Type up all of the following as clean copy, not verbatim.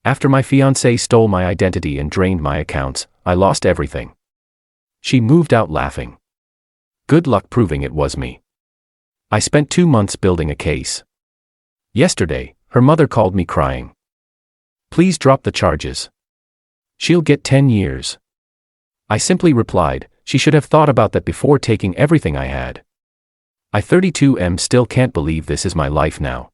After my fiancée stole my identity and drained my accounts, I lost everything. She moved out laughing. Good luck proving it was me. I spent 2 months building a case. Yesterday, her mother called me crying. Please drop the charges. She'll get 10 years. I simply replied, she should have thought about that before taking everything I had. I 32M still can't believe this is my life now.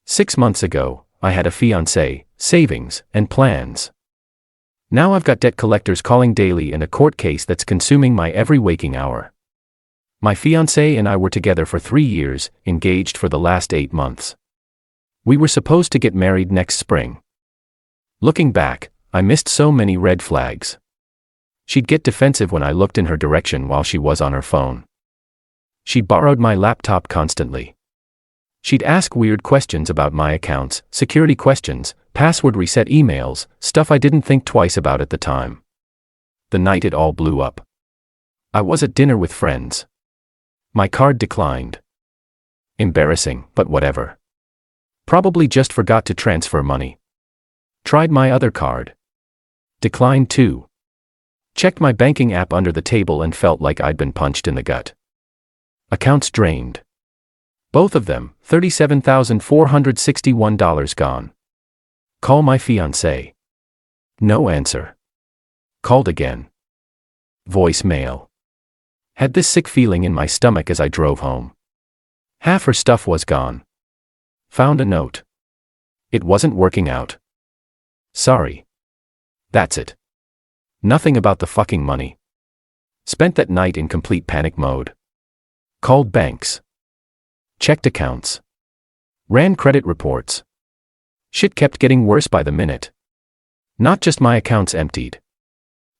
6 months ago, I had a fiancé, savings, and plans. Now I've got debt collectors calling daily in a court case that's consuming my every waking hour. My fiancé and I were together for 3 years, engaged for the last 8 months. We were supposed to get married next spring. Looking back, I missed so many red flags. She'd get defensive when I looked in her direction while she was on her phone. She borrowed my laptop constantly. She'd ask weird questions about my accounts, security questions, password reset emails, stuff I didn't think twice about at the time. The night it all blew up. I was at dinner with friends. My card declined. Embarrassing, but whatever. Probably just forgot to transfer money. Tried my other card. Declined too. Checked my banking app under the table and felt like I'd been punched in the gut. Accounts drained. Both of them, $37,461 gone. Call my fiancé. No answer. Called again. Voicemail. Had this sick feeling in my stomach as I drove home. Half her stuff was gone. Found a note. It wasn't working out. Sorry. That's it. Nothing about the fucking money. Spent that night in complete panic mode. Called banks. Checked accounts. Ran credit reports. Shit kept getting worse by the minute. Not just my accounts emptied.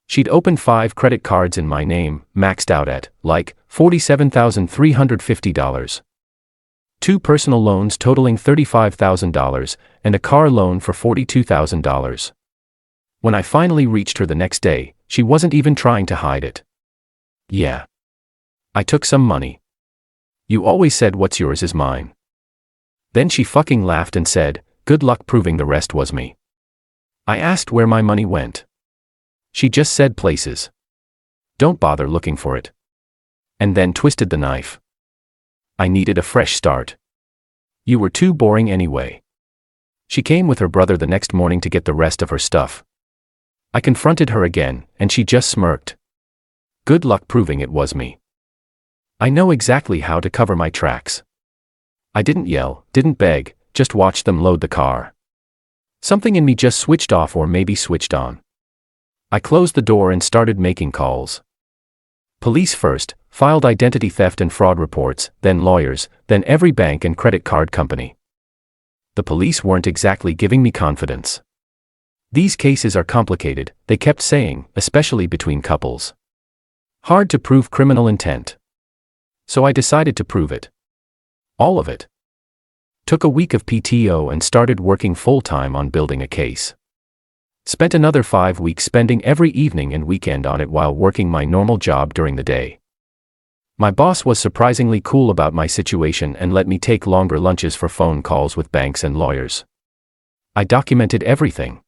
She'd opened 5 credit cards in my name, maxed out at, like, $47,350. 2 personal loans totaling $35,000, and a car loan for $42,000. When I finally reached her the next day, she wasn't even trying to hide it. Yeah. I took some money. You always said what's yours is mine. Then she fucking laughed and said, good luck proving the rest was me. I asked where my money went. She just said places. Don't bother looking for it. And then twisted the knife. I needed a fresh start. You were too boring anyway. She came with her brother the next morning to get the rest of her stuff. I confronted her again, and she just smirked. Good luck proving it was me. I know exactly how to cover my tracks. I didn't yell, didn't beg, just watched them load the car. Something in me just switched off or maybe switched on. I closed the door and started making calls. Police first, filed identity theft and fraud reports, then lawyers, then every bank and credit card company. The police weren't exactly giving me confidence. These cases are complicated, they kept saying, especially between couples. Hard to prove criminal intent. So I decided to prove it. All of it. Took a week of PTO and started working full-time on building a case. Spent another 5 weeks spending every evening and weekend on it while working my normal job during the day. My boss was surprisingly cool about my situation and let me take longer lunches for phone calls with banks and lawyers. I documented everything.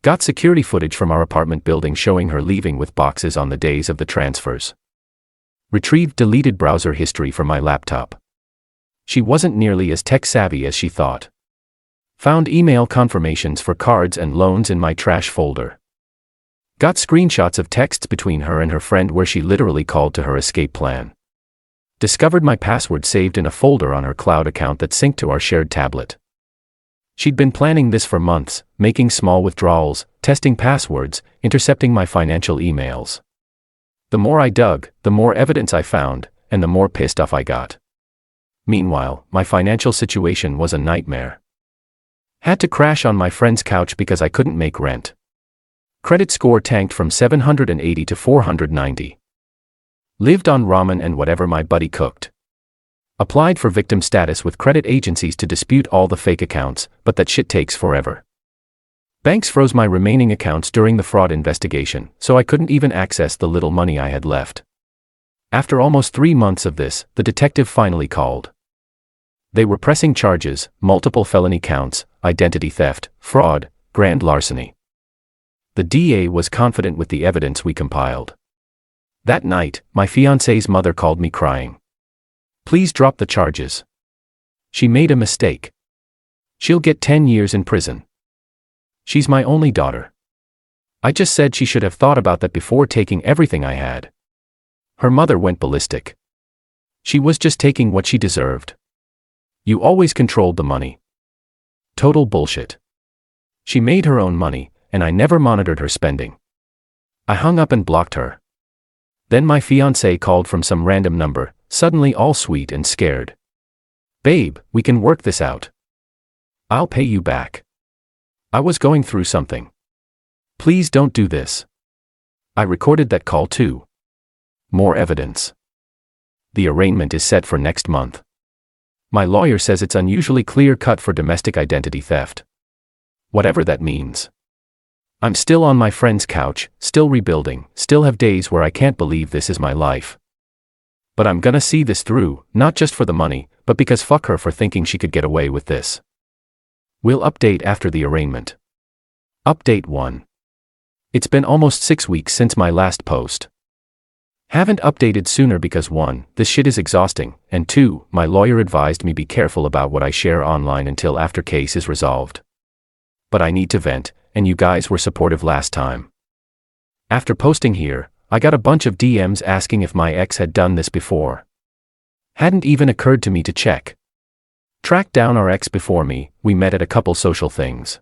Got security footage from our apartment building showing her leaving with boxes on the days of the transfers. Retrieved deleted browser history from my laptop. She wasn't nearly as tech-savvy as she thought. Found email confirmations for cards and loans in my trash folder. Got screenshots of texts between her and her friend where she literally called to her escape plan. Discovered my password saved in a folder on her cloud account that synced to our shared tablet. She'd been planning this for months, making small withdrawals, testing passwords, intercepting my financial emails. The more I dug, the more evidence I found, and the more pissed off I got. Meanwhile, my financial situation was a nightmare. Had to crash on my friend's couch because I couldn't make rent. Credit score tanked from 780 to 490. Lived on ramen and whatever my buddy cooked. Applied for victim status with credit agencies to dispute all the fake accounts, but that shit takes forever. Banks froze my remaining accounts during the fraud investigation, so I couldn't even access the little money I had left. After almost 3 months of this, the detective finally called. They were pressing charges, multiple felony counts, identity theft, fraud, grand larceny. The DA was confident with the evidence we compiled. That night, my fiancée's mother called me crying. Please drop the charges. She made a mistake. She'll get 10 years in prison. She's my only daughter. I just said she should have thought about that before taking everything I had. Her mother went ballistic. She was just taking what she deserved. You always controlled the money. Total bullshit. She made her own money, and I never monitored her spending. I hung up and blocked her. Then my fiancée called from some random number, suddenly all sweet and scared. Babe, we can work this out. I'll pay you back. I was going through something. Please don't do this. I recorded that call too. More evidence. The arraignment is set for next month. My lawyer says it's unusually clear-cut for domestic identity theft. Whatever that means. I'm still on my friend's couch, still rebuilding, still have days where I can't believe this is my life. But I'm gonna see this through, not just for the money, but because fuck her for thinking she could get away with this. We'll update after the arraignment. Update 1. It's been almost 6 weeks since my last post. Haven't updated sooner because 1, this shit is exhausting, and 2, my lawyer advised me be careful about what I share online until after case is resolved. But I need to vent, and you guys were supportive last time. After posting here, I got a bunch of DMs asking if my ex had done this before. Hadn't even occurred to me to check. Tracked down our ex before me, we met at a couple social things.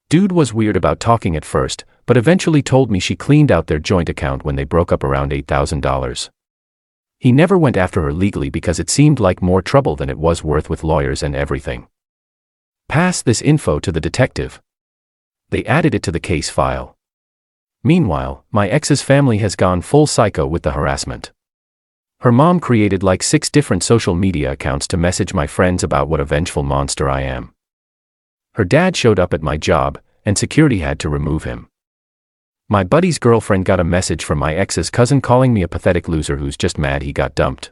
Dude was weird about talking at first, but eventually told me she cleaned out their joint account when they broke up around $8,000. He never went after her legally because it seemed like more trouble than it was worth with lawyers and everything. Pass this info to the detective. They added it to the case file. Meanwhile, my ex's family has gone full psycho with the harassment. Her mom created like 6 different social media accounts to message my friends about what a vengeful monster I am. Her dad showed up at my job, and security had to remove him. My buddy's girlfriend got a message from my ex's cousin calling me a pathetic loser who's just mad he got dumped.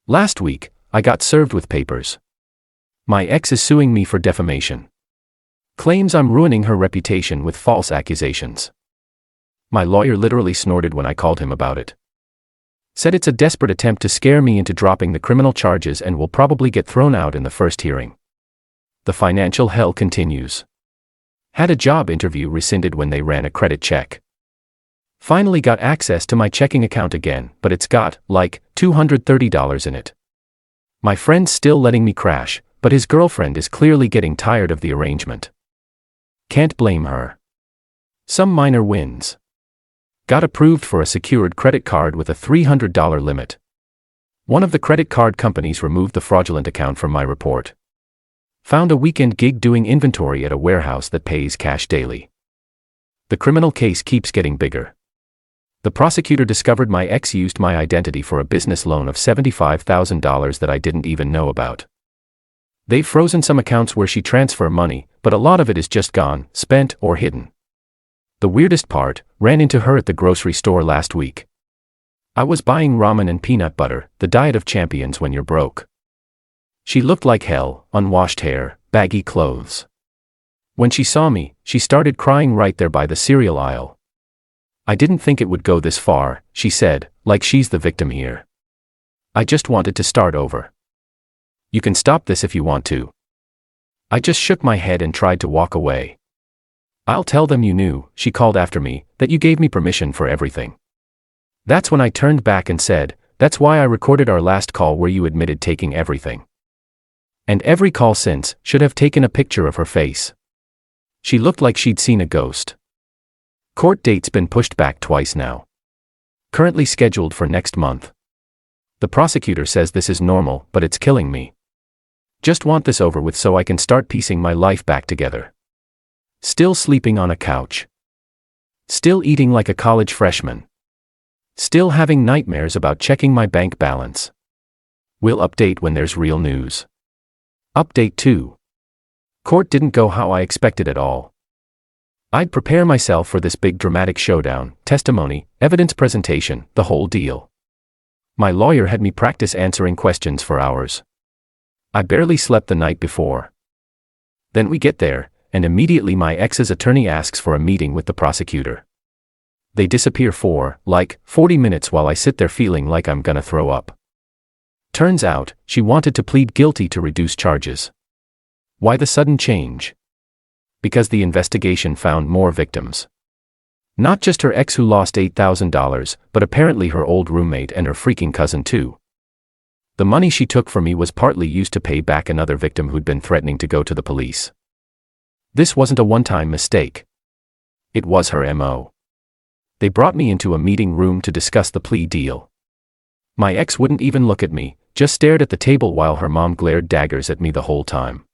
Last week, I got served with papers. My ex is suing me for defamation. Claims I'm ruining her reputation with false accusations. My lawyer literally snorted when I called him about it. Said it's a desperate attempt to scare me into dropping the criminal charges and will probably get thrown out in the first hearing. The financial hell continues. Had a job interview rescinded when they ran a credit check. Finally got access to my checking account again, but it's got, like, $230 in it. My friend's still letting me crash, but his girlfriend is clearly getting tired of the arrangement. Can't blame her. Some minor wins. Got approved for a secured credit card with a $300 limit. One of the credit card companies removed the fraudulent account from my report. Found a weekend gig doing inventory at a warehouse that pays cash daily. The criminal case keeps getting bigger. The prosecutor discovered my ex used my identity for a business loan of $75,000 that I didn't even know about. They've frozen some accounts where she transfer money, but a lot of it is just gone, spent, or hidden. The weirdest part, ran into her at the grocery store last week. I was buying ramen and peanut butter, the diet of champions when you're broke. She looked like hell, unwashed hair, baggy clothes. When she saw me, she started crying right there by the cereal aisle. I didn't think it would go this far, she said, like she's the victim here. I just wanted to start over. You can stop this if you want to. I just shook my head and tried to walk away. I'll tell them you knew, she called after me, that you gave me permission for everything. That's when I turned back and said, that's why I recorded our last call where you admitted taking everything. And every call since should have taken a picture of her face. She looked like she'd seen a ghost. Court date's been pushed back twice now. Currently scheduled for next month. The prosecutor says this is normal, but it's killing me. Just want this over with so I can start piecing my life back together. Still sleeping on a couch. Still eating like a college freshman. Still having nightmares about checking my bank balance. We'll update when there's real news. Update 2. Court didn't go how I expected at all. I'd prepare myself for this big dramatic showdown, testimony, evidence presentation, the whole deal. My lawyer had me practice answering questions for hours. I barely slept the night before. Then we get there, and immediately my ex's attorney asks for a meeting with the prosecutor. They disappear for, 40 minutes while I sit there feeling like I'm gonna throw up. Turns out, she wanted to plead guilty to reduce charges. Why the sudden change? Because the investigation found more victims. Not just her ex who lost $8,000, but apparently her old roommate and her freaking cousin too. The money she took from me was partly used to pay back another victim who'd been threatening to go to the police. This wasn't a one-time mistake. It was her MO. They brought me into a meeting room to discuss the plea deal. My ex wouldn't even look at me, just stared at the table while her mom glared daggers at me the whole time.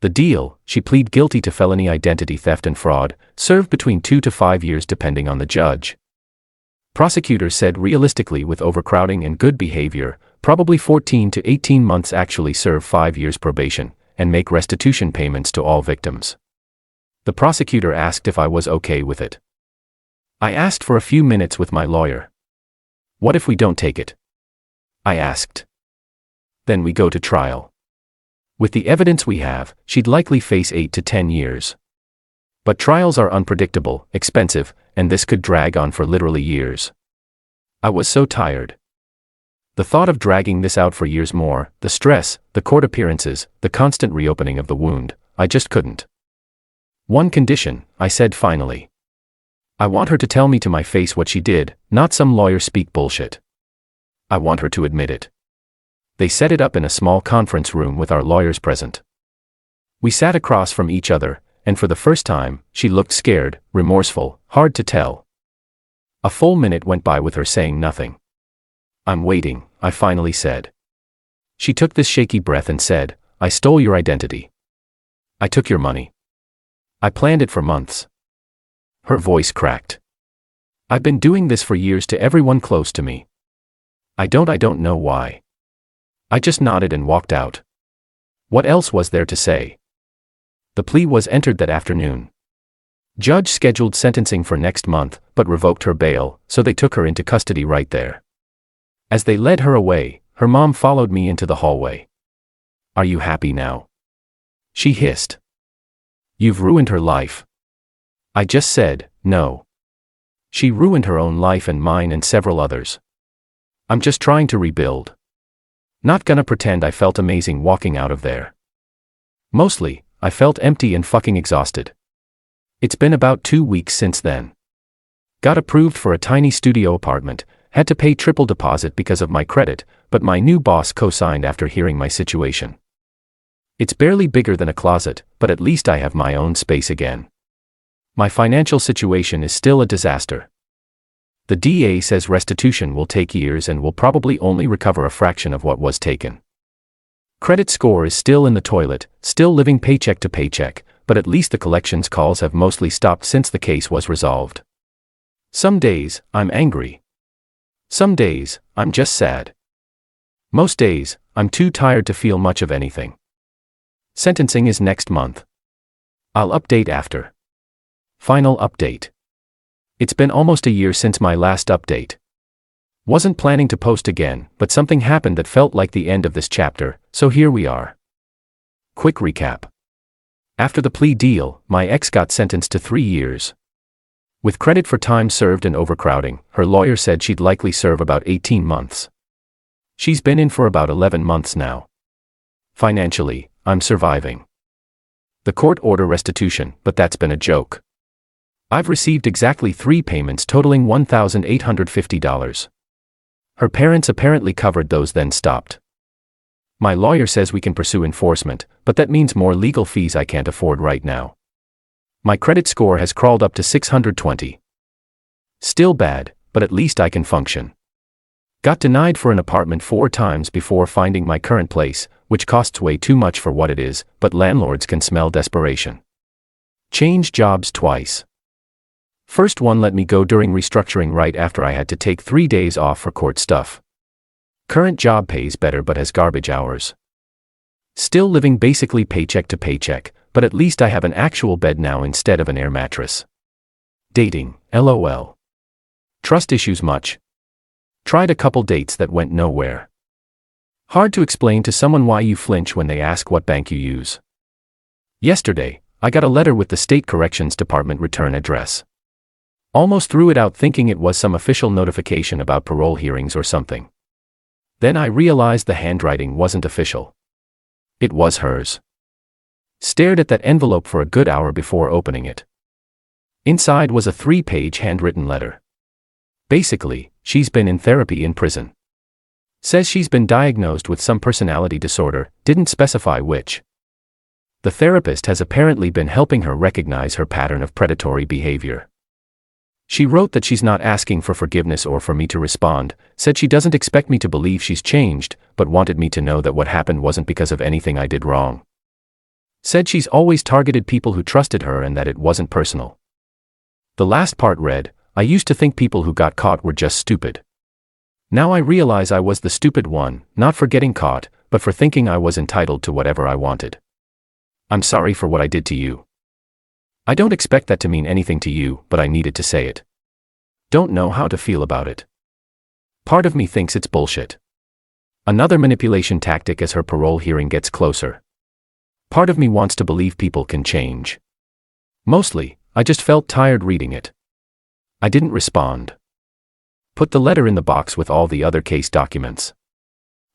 The deal: she plead guilty to felony identity theft and fraud, served between 2 to 5 years depending on the judge. Prosecutors said realistically with overcrowding and good behavior, probably 14 to 18 months, actually serve 5 years probation, and make restitution payments to all victims. The prosecutor asked if I was okay with it. I asked for a few minutes with my lawyer. What if we don't take it? I asked. Then we go to trial. With the evidence we have, she'd likely face 8 to 10 years. But trials are unpredictable, expensive, and this could drag on for literally years. I was so tired. The thought of dragging this out for years more, the stress, the court appearances, the constant reopening of the wound, I just couldn't. One condition, I said finally. I want her to tell me to my face what she did, not some lawyer speak bullshit. I want her to admit it. They set it up in a small conference room with our lawyers present. We sat across from each other, and for the first time, she looked scared, remorseful, hard to tell. A full minute went by with her saying nothing. I'm waiting, I finally said. She took this shaky breath and said, I stole your identity. I took your money. I planned it for months. Her voice cracked. I've been doing this for years to everyone close to me. I don't know why. I just nodded and walked out. What else was there to say? The plea was entered that afternoon. Judge scheduled sentencing for next month, but revoked her bail, so they took her into custody right there. As they led her away, her mom followed me into the hallway. Are you happy now? She hissed. You've ruined her life. I just said, no. She ruined her own life and mine and several others. I'm just trying to rebuild. Not gonna pretend I felt amazing walking out of there. Mostly, I felt empty and fucking exhausted. It's been about 2 weeks since then. Got approved for a tiny studio apartment, had to pay triple deposit because of my credit, but my new boss co-signed after hearing my situation. It's barely bigger than a closet, but at least I have my own space again. My financial situation is still a disaster. The DA says restitution will take years and will probably only recover a fraction of what was taken. Credit score is still in the toilet, still living paycheck to paycheck, but at least the collections calls have mostly stopped since the case was resolved. Some days, I'm angry. Some days, I'm just sad. Most days, I'm too tired to feel much of anything. Sentencing is next month. I'll update after. Final update. It's been almost a year since my last update. Wasn't planning to post again, but something happened that felt like the end of this chapter, so here we are. Quick recap. After the plea deal, my ex got sentenced to 3 years. With credit for time served and overcrowding, her lawyer said she'd likely serve about 18 months. She's been in for about 11 months now. Financially, I'm surviving. The court ordered restitution, but that's been a joke. I've received exactly 3 payments totaling $1,850. Her parents apparently covered those then stopped. My lawyer says we can pursue enforcement, but that means more legal fees I can't afford right now. My credit score has crawled up to 620. Still bad, but at least I can function. Got denied for an apartment 4 times before finding my current place, which costs way too much for what it is, but landlords can smell desperation. Changed jobs twice. First one let me go during restructuring right after I had to take 3 days off for court stuff. Current job pays better but has garbage hours. Still living basically paycheck to paycheck, but at least I have an actual bed now instead of an air mattress. Dating, LOL. Trust issues much. Tried a couple dates that went nowhere. Hard to explain to someone why you flinch when they ask what bank you use. Yesterday, I got a letter with the State Corrections Department return address. Almost threw it out thinking it was some official notification about parole hearings or something. Then I realized the handwriting wasn't official. It was hers. Stared at that envelope for a good hour before opening it. Inside was a 3-page handwritten letter. Basically, she's been in therapy in prison. Says she's been diagnosed with some personality disorder, didn't specify which. The therapist has apparently been helping her recognize her pattern of predatory behavior. She wrote that she's not asking for forgiveness or for me to respond, said she doesn't expect me to believe she's changed, but wanted me to know that what happened wasn't because of anything I did wrong. Said she's always targeted people who trusted her and that it wasn't personal. The last part read, "I used to think people who got caught were just stupid. Now I realize I was the stupid one, not for getting caught, but for thinking I was entitled to whatever I wanted. I'm sorry for what I did to you. I don't expect that to mean anything to you, but I needed to say it. Don't know how to feel about it. Part of me thinks it's bullshit. Another manipulation tactic as her parole hearing gets closer. Part of me wants to believe people can change. Mostly, I just felt tired reading it. I didn't respond. Put the letter in the box with all the other case documents.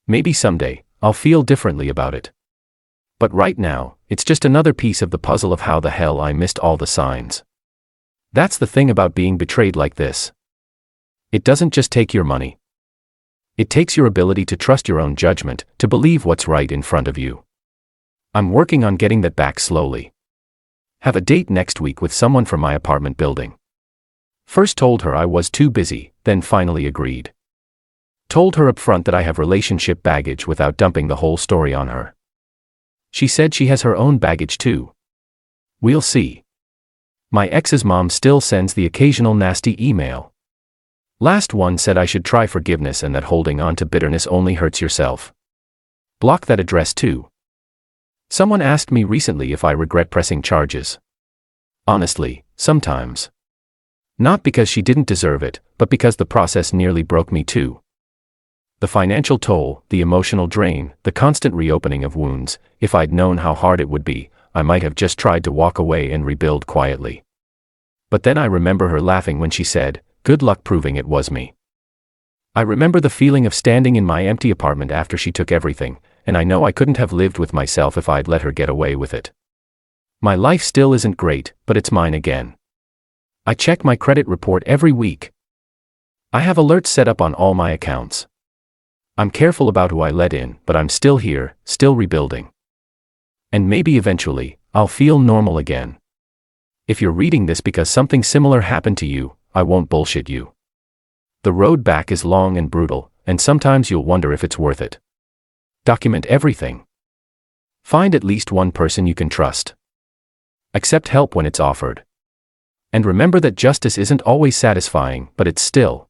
Maybe someday, I'll feel differently about it. But right now, it's just another piece of the puzzle of how the hell I missed all the signs. That's the thing about being betrayed like this. It doesn't just take your money. It takes your ability to trust your own judgment, to believe what's right in front of you. I'm working on getting that back slowly. Have a date next week with someone from my apartment building. First told her I was too busy, then finally agreed. Told her up front that I have relationship baggage without dumping the whole story on her. She said she has her own baggage too. We'll see. My ex's mom still sends the occasional nasty email. Last one said I should try forgiveness and that holding on to bitterness only hurts yourself. Block that address too. Someone asked me recently if I regret pressing charges. Honestly, sometimes. Not because she didn't deserve it, but because the process nearly broke me too. The financial toll, the emotional drain, the constant reopening of wounds. If I'd known how hard it would be, I might have just tried to walk away and rebuild quietly. But then I remember her laughing when she said, "Good luck proving it was me." I remember the feeling of standing in my empty apartment after she took everything, and I know I couldn't have lived with myself if I'd let her get away with it. My life still isn't great, but it's mine again. I check my credit report every week. I have alerts set up on all my accounts. I'm careful about who I let in, but I'm still here, still rebuilding. And maybe eventually, I'll feel normal again. If you're reading this because something similar happened to you, I won't bullshit you. The road back is long and brutal, and sometimes you'll wonder if it's worth it. Document everything. Find at least one person you can trust. Accept help when it's offered. And remember that justice isn't always satisfying, but it's still